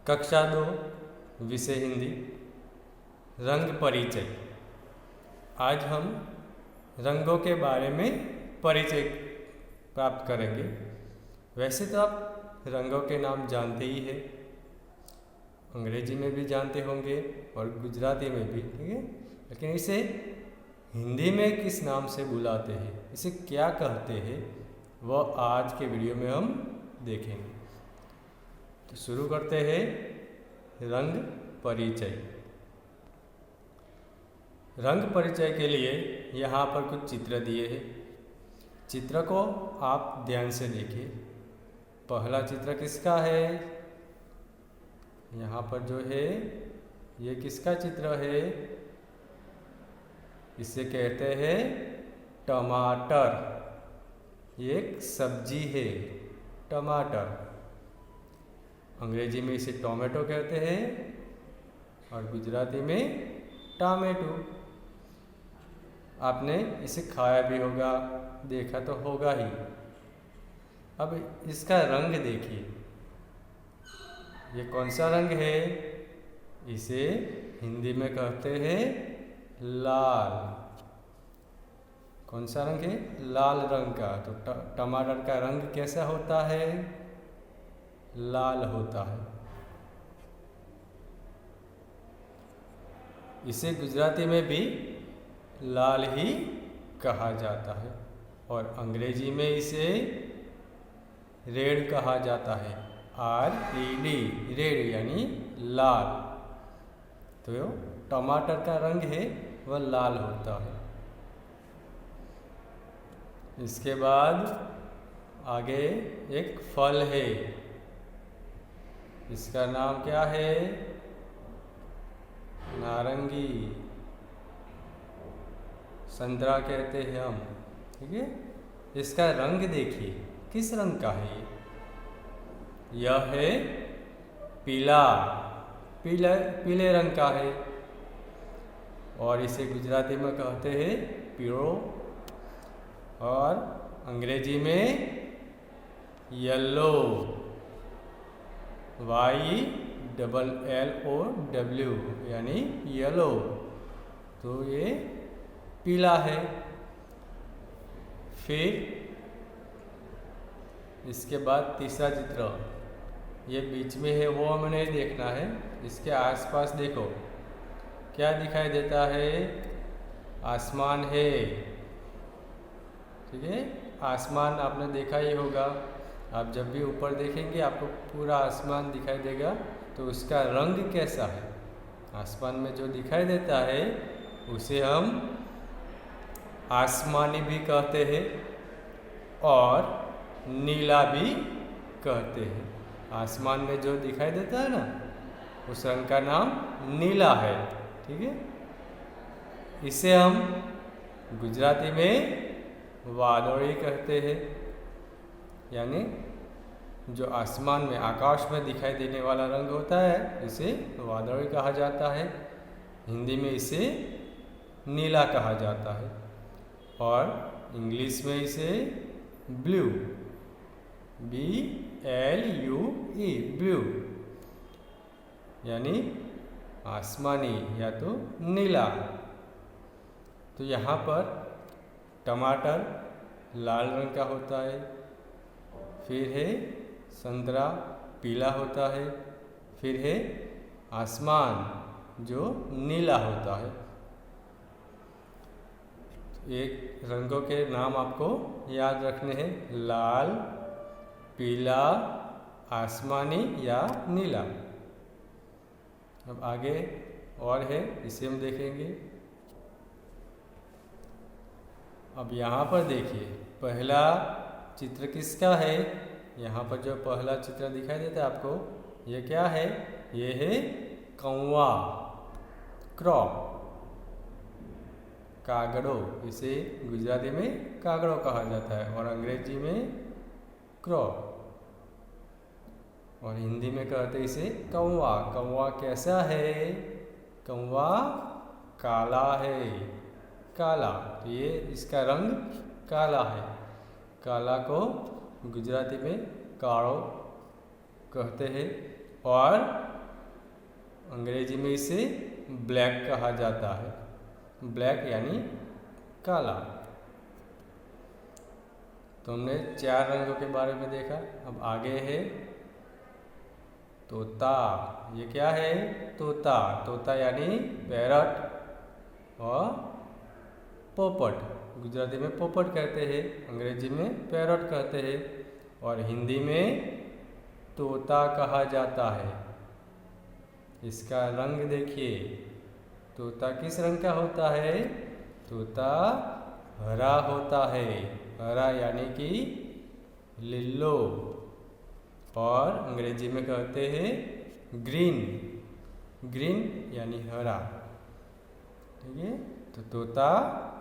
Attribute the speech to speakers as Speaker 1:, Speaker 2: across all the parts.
Speaker 1: कक्षा 2 विषय हिंदी रंग परिचय। आज हम रंगों के बारे में परिचय प्राप्त करेंगे। वैसे तो आप रंगों के नाम जानते ही हैं, अंग्रेजी में भी जानते होंगे और गुजराती में भी, ठीक है। लेकिन इसे हिंदी में किस नाम से बुलाते हैं, इसे क्या कहते हैं, वह आज के वीडियो में हम देखेंगे। तो शुरू करते हैं रंग परिचय। रंग परिचय के लिए यहाँ पर कुछ चित्र दिए हैं। चित्र को आप ध्यान से देखिए। पहला चित्र किसका है? यहाँ पर जो है ये किसका चित्र है? इसे कहते हैं टमाटर। ये एक सब्जी है, टमाटर। अंग्रेजी में इसे टोमेटो कहते हैं और गुजराती में टामेटो। आपने इसे खाया भी होगा, देखा तो होगा ही। अब इसका रंग देखिए, ये कौन सा रंग है? इसे हिंदी में कहते हैं लाल। कौन सा रंग है? लाल रंग का। तो टमाटर का रंग कैसा होता है? लाल होता है। इसे गुजराती में भी लाल ही कहा जाता है और अंग्रेजी में इसे रेड कहा जाता है। RED, रेड यानी लाल। तो टमाटर का रंग है वह लाल होता है। इसके बाद आगे एक फल है, इसका नाम क्या है? नारंगी, संतरा कहते हैं हम, ठीक है। इसका रंग देखिए, किस रंग का है ये? यह है पीला, पीले रंग का है और इसे गुजराती में कहते हैं पीरो और अंग्रेजी में येलो, YLLOW यानी येलो। तो ये पीला है। फिर इसके बाद तीसरा चित्र, ये बीच में है वो हमें नहीं देखना है। इसके आसपास देखो क्या दिखाई देता है? आसमान है, ठीक है। आसमान आपने देखा ही होगा। आप जब भी ऊपर देखेंगे आपको पूरा आसमान दिखाई देगा। तो उसका रंग कैसा है? आसमान में जो दिखाई देता है उसे हम आसमानी भी कहते हैं और नीला भी कहते हैं। आसमान में जो दिखाई देता है ना, उस रंग का नाम नीला है, ठीक है। इसे हम गुजराती में वादोड़ी कहते हैं, यानी जो आसमान में, आकाश में दिखाई देने वाला रंग होता है इसे वादोड़ी कहा जाता है। हिंदी में इसे नीला कहा जाता है और इंग्लिश में इसे ब्लू, BLUE, ब्लू यानी आसमानी या तो नीला। तो यहाँ पर टमाटर लाल रंग का होता है, फिर है संतरा पीला होता है, फिर है आसमान जो नीला होता है। एक रंगों के नाम आपको याद रखने हैं, लाल, पीला, आसमानी या नीला। अब आगे और है, इसे हम देखेंगे। अब यहाँ पर देखिए पहला चित्र किसका है? यहाँ पर जो पहला चित्र दिखाई देता है आपको, ये क्या है? ये है कौवा, क्रॉ, कागड़ो। इसे गुजराती में कागड़ो कहा जाता है और अंग्रेजी में क्रॉ और हिंदी में कहते हैं इसे कौवा। कौवा कैसा है? कौवा काला है, काला। तो ये इसका रंग काला है। काला को गुजराती में काड़ो कहते हैं और अंग्रेजी में इसे ब्लैक कहा जाता है। ब्लैक यानी काला। तो हमने 4 रंगों के बारे में देखा। अब आगे है तोता। ये क्या है? तोता। तोता यानी पैरट और पोपट। गुजराती में पोपट कहते हैं, अंग्रेजी में पैरट कहते हैं और हिंदी में तोता कहा जाता है। इसका रंग देखिए, तोता किस रंग का होता है? तोता हरा होता है। हरा यानी कि लिल्लो और अंग्रेजी में कहते हैं ग्रीन। ग्रीन यानी हरा। ठीक है, तो तोता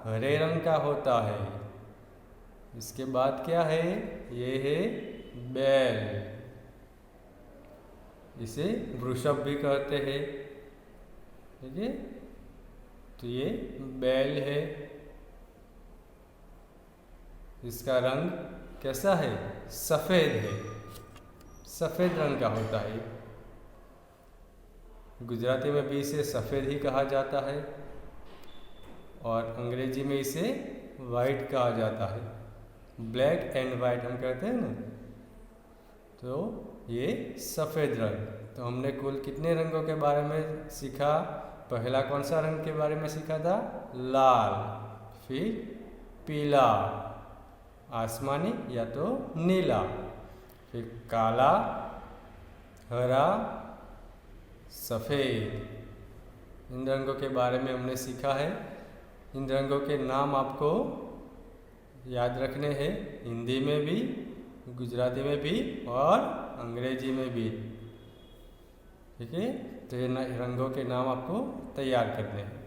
Speaker 1: हरे रंग का होता है। इसके बाद क्या है? ये है बैल। इसे वृषभ भी कहते हैं। ठीक है, तो ये बैल है। इसका रंग कैसा है? सफ़ेद है। सफ़ेद रंग का होता है। गुजराती में भी इसे सफ़ेद ही कहा जाता है और अंग्रेजी में इसे वाइट कहा जाता है। ब्लैक एंड वाइट हम कहते हैं ना, तो ये सफ़ेद रंग। तो हमने कुल कितने रंगों के बारे में सीखा? पहला कौन सा रंग के बारे में सीखा था? लाल, फिर पीला, आसमानी या तो नीला, फिर काला, हरा, सफ़ेद। इन रंगों के बारे में हमने सीखा है। इन रंगों के नाम आपको याद रखने हैं, हिंदी में भी, गुजराती में भी और अंग्रेजी में भी। ठीक है, तो ये रंगों के नाम आपको तैयार करने हैं।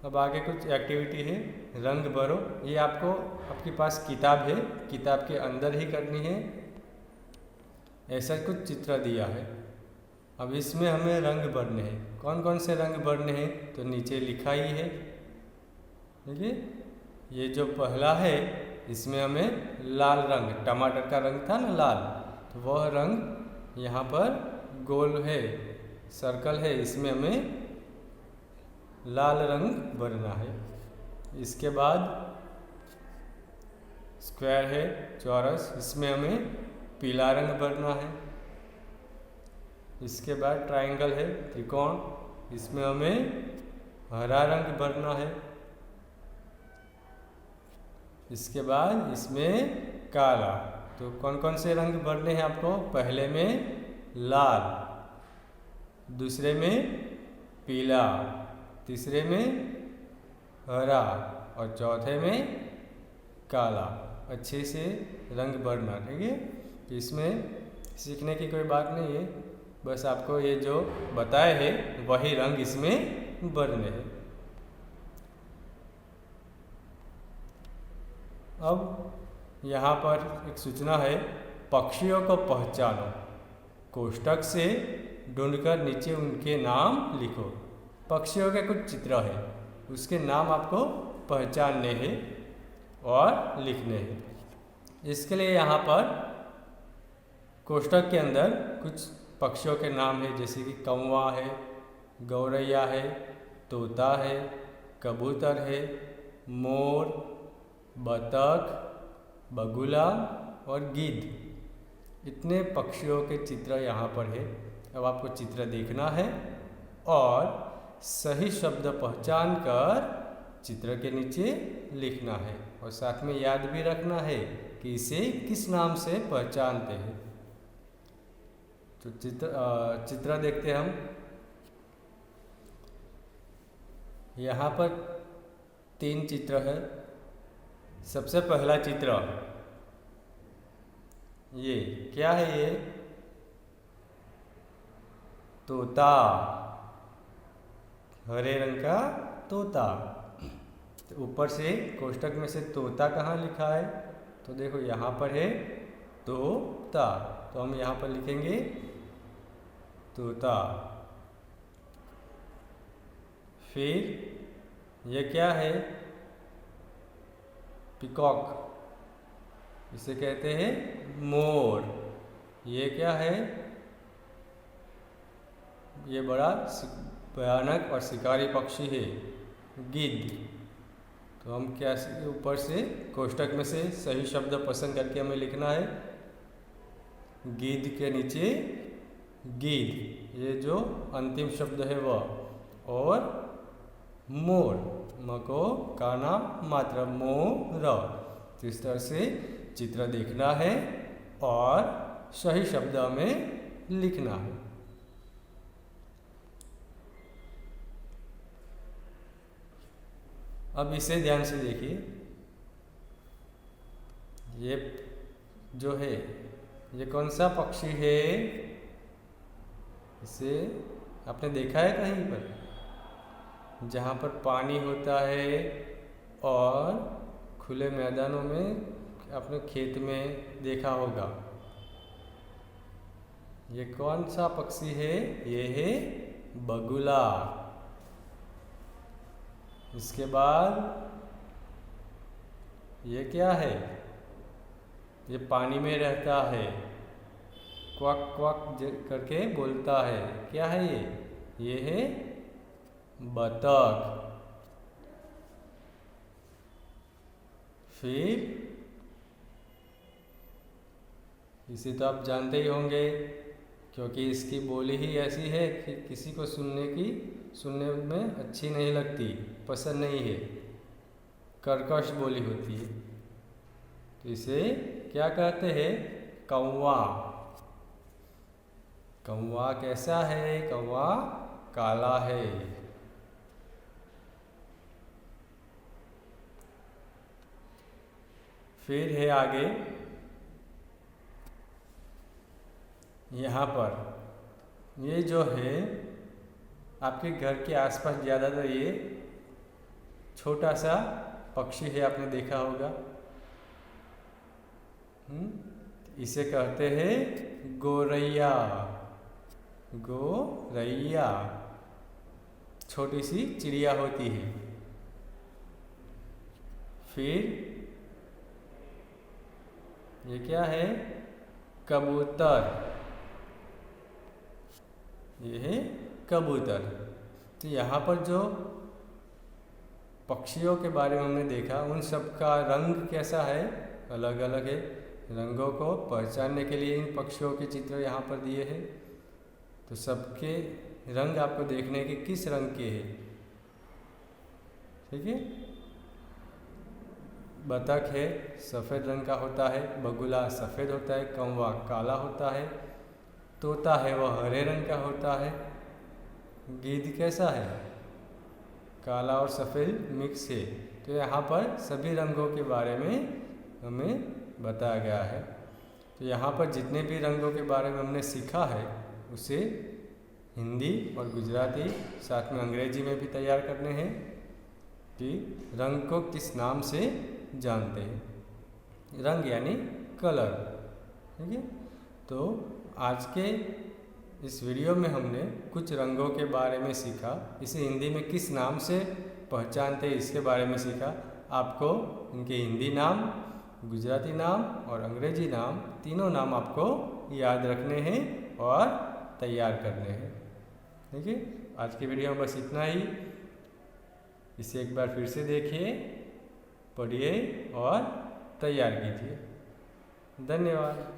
Speaker 1: अब आगे कुछ एक्टिविटी है, रंग भरो। ये आपको आपके पास किताब है, किताब के अंदर ही करनी है। ऐसा कुछ चित्र दिया है। अब इसमें हमें रंग भरने हैं। कौन कौन से रंग भरने हैं? तो नीचे लिखा ही है। ठीक है, ये जो पहला है इसमें हमें लाल रंग, टमाटर का रंग था ना लाल, तो वह रंग यहाँ पर गोल है, सर्कल है, इसमें हमें लाल रंग भरना है। इसके बाद स्क्वायर है, चौरस, इसमें हमें पीला रंग भरना है। इसके बाद ट्रायंगल है, त्रिकोण, इसमें हमें हरा रंग भरना है। इसके बाद इसमें काला। तो कौन कौन से रंग भरने हैं आपको? पहले में लाल, दूसरे में पीला, तीसरे में हरा और चौथे में काला। अच्छे से रंग भरना। ठीक है, इसमें सीखने की कोई बात नहीं है, बस आपको ये जो बताए हैं वही रंग इसमें भरने हैं। अब यहाँ पर एक सूचना है, पक्षियों को पहचानो। कोष्ठक से ढूंढकर नीचे उनके नाम लिखो। पक्षियों के कुछ चित्र है, उसके नाम आपको पहचानने हैं और लिखने हैं। इसके लिए यहाँ पर कोष्ठक के अंदर कुछ पक्षियों के नाम है, जैसे कि कौवा है, गौरैया है, तोता है, कबूतर है, मोर, बतख, बगुला और गिद्ध। इतने पक्षियों के चित्र यहाँ पर है। अब आपको चित्र देखना है और सही शब्द पहचान कर चित्र के नीचे लिखना है और साथ में याद भी रखना है कि इसे किस नाम से पहचानते हैं। तो चित्र देखते हैं हम। यहाँ पर 3 चित्र है। सबसे पहला चित्र ये क्या है? ये तोता, हरे रंग का तोता। तो ऊपर से कोष्ठक में से तोता कहाँ लिखा है? तो देखो यहाँ पर है तोता, तो हम यहाँ पर लिखेंगे तोता। फिर ये क्या है? पिकॉक, इसे कहते हैं मोर। ये क्या है? ये बड़ा भयानक और शिकारी पक्षी है, गिद्ध। तो हम क्या ऊपर से कोष्ठक में से सही शब्द पसंद करके हमें लिखना है। गिद्ध के नीचे गिद्ध, ये जो अंतिम शब्द है वह, और मोर, म को काना मात्रा मोर। तो इस तरह से चित्र देखना है और सही शब्द में लिखना है। अब इसे ध्यान से देखिए। ये जो है ये कौन सा पक्षी है? इसे आपने देखा है कहीं पर? जहाँ पर पानी होता है और खुले मैदानों में अपने खेत में देखा होगा। ये कौन सा पक्षी है? ये है बगुला। इसके बाद ये क्या है? ये पानी में रहता है, क्वक क्वक करके बोलता है। क्या है ये? ये है बतख। फिर इसे तो आप जानते ही होंगे, क्योंकि इसकी बोली ही ऐसी है कि किसी को सुनने में अच्छी नहीं लगती, पसंद नहीं है, कर्कश बोली होती है। तो इसे क्या कहते हैं? कौवा। कौवा कैसा है? कौवा काला है। फिर है आगे, यहाँ पर ये जो है आपके घर के आसपास ज़्यादातर ये छोटा सा पक्षी है, आपने देखा होगा। इसे कहते हैं गोरैया। गोरैया छोटी सी चिड़िया होती है। फिर ये क्या है? कबूतर। ये है कबूतर। तो यहाँ पर जो पक्षियों के बारे में हमने देखा, उन सब का रंग कैसा है? अलग अलग है। रंगों को पहचानने के लिए इन पक्षियों के चित्र यहाँ पर दिए हैं। तो सबके रंग आपको देखने के किस रंग के हैं, ठीक है? बतख है, सफ़ेद रंग का होता है। बगुला सफ़ेद होता है। कौवा काला होता है। तोता है वह हरे रंग का होता है। गिद्ध कैसा है? काला और सफ़ेद मिक्स है। तो यहाँ पर सभी रंगों के बारे में हमें बताया गया है। तो यहाँ पर जितने भी रंगों के बारे में हमने सीखा है, उसे हिंदी और गुजराती साथ में अंग्रेजी में भी तैयार करने हैं कि रंग को किस नाम से जानते हैं। रंग यानी कलर, ठीक है? तो आज के इस वीडियो में हमने कुछ रंगों के बारे में सीखा। इसे हिंदी में किस नाम से पहचानते हैं इसके बारे में सीखा। आपको इनके हिंदी नाम, गुजराती नाम और अंग्रेजी नाम, तीनों नाम आपको याद रखने हैं और तैयार करने हैं, ठीक है? आज की वीडियो में बस इतना ही। इसे एक बार फिर से देखिए, पढ़िए और तैयार कीजिए। धन्यवाद।